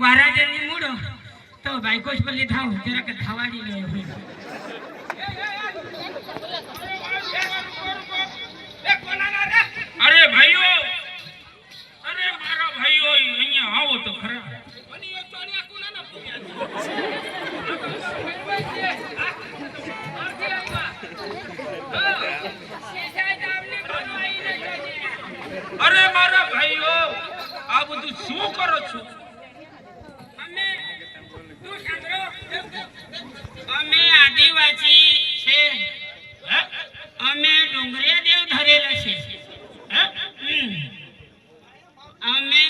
વારાજની મૂડો તો બાઈકોસ પર લીધાવ જરા કે થવાડી લે અરે ભાઈઓ અરે મારા ભાઈઓ અહીંયા આવો તો ખરા અરે મારા ભાઈઓ આ બધું શું કરો છો અમે આદિવાસી છે અમે ડુંગરે દેવ ધરેલા છે અમે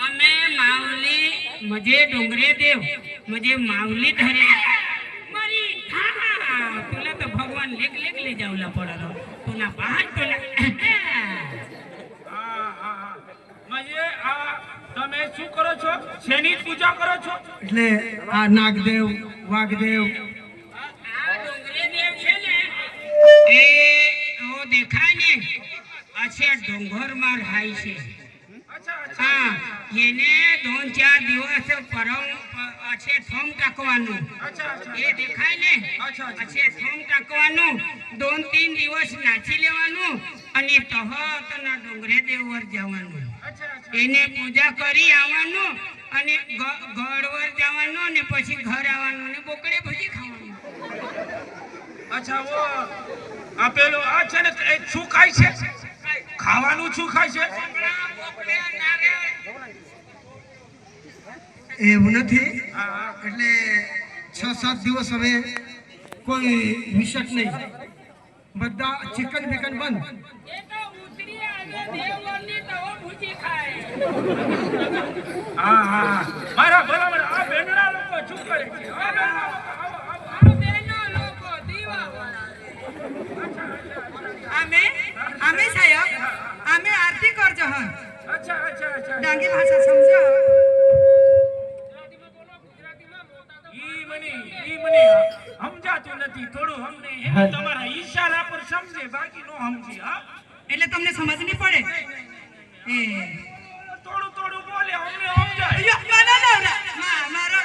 અમે માવલી મજે डोंगरे देव मुझे मावली धरे मरी हाँ तुला तो भगवान लेक लेक ले जाऊला पड़ा रो तुला बाहर तुला मजे आ તમે શું કરો છો શેની પૂજા કરો છો એટલે આ નાગદેવ વાઘદેવ આ ડોંગરે દેવ છે ને એ ઓ દેખાય ને અચ્છા ડોંગર માં રહે છે हाँ येने 2-4 दिवस परम अच्छे थम टाकवानु ये देखाय ने अच्छे थम टाकवानु 2-3 दिवस नाची लेवानु અને તહતના ડોંગરે દેવર જવાનું એને પૂજા કરી આવવાનું અને ગળવર જવાનું ને પછી ઘર આવવાનું ને બોકડે ભજી ખાવાનું અચ્છા વો આપેલો આ છે ને શું ખાય છે ખાવાનું શું ખાય છે એવું નથી એટલે 6-7 દિવસ હવે કોઈ વિશેષ નહીં બધા ચિકન બિકન બંધ એ તો ઉતરી આવે દેવરની તો ભૂજી ખાય હા હા મારા બરાબર આ બેનડા લોકો શું કરે છે આ બેનો લોકો દીવા અમે અમે સાહેબ અમે આરતી કરજો હન અચ્છા અચ્છા અચ્છા ડાંગી ભાષા સમજો ઈ મને સમજાતું નથી થોડું અમને એને તમારા ઈશારા પર સમજે બાકી નો સમજી હા એટલે તમને સમજ નહીં પડે એ થોડું થોડું બોલે અમને સમજાય મારો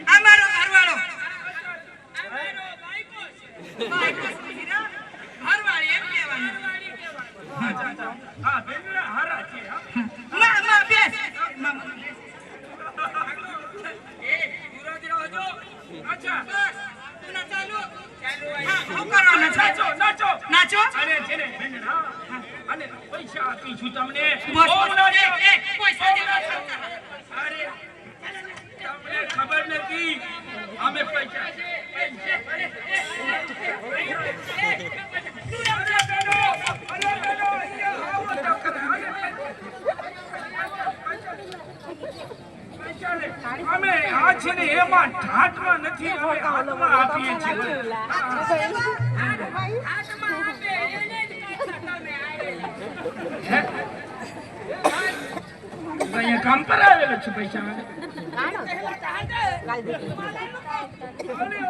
આ મારો ઘરવાળો ઘરવાળી એમ કહેવાનું હા બેનડા હારા છે માં બેસ અચ્છા નાચો નાચો અરે છે ને બેનડા અને પૈસા આપીશું તમને પૈસા અરે તમને ખબર નથી અમે પૈસા અમે આ છે ને એમાં ઢાટમાં નથી હાથમાં આપીએ છીએ અહીંયા કામ પર આવેલો છું પૈસા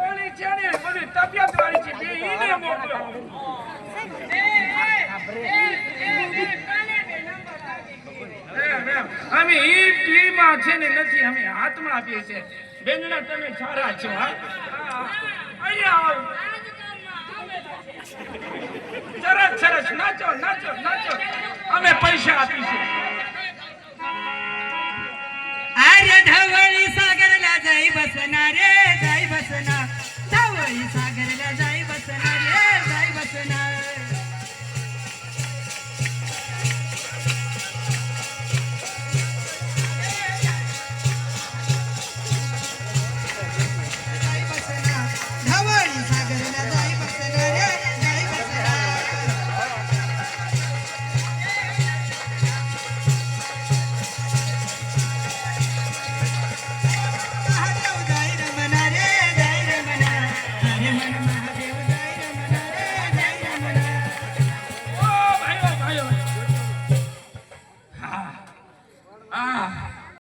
ઓલી છે ને બધી તબિયત વાળી છે બે ઈને મોકલો અમે ઈ ટીમાં છે ને નથી અમે હાથમાં આપીએ છીએ બેનડા તમે સારા છો હા અહીંયા આવો સરસ સરસ નાચો નાચો નાચો અમે પૈસા આપીશું આર્ય ધવળી સાગર લા જઈ બસના રે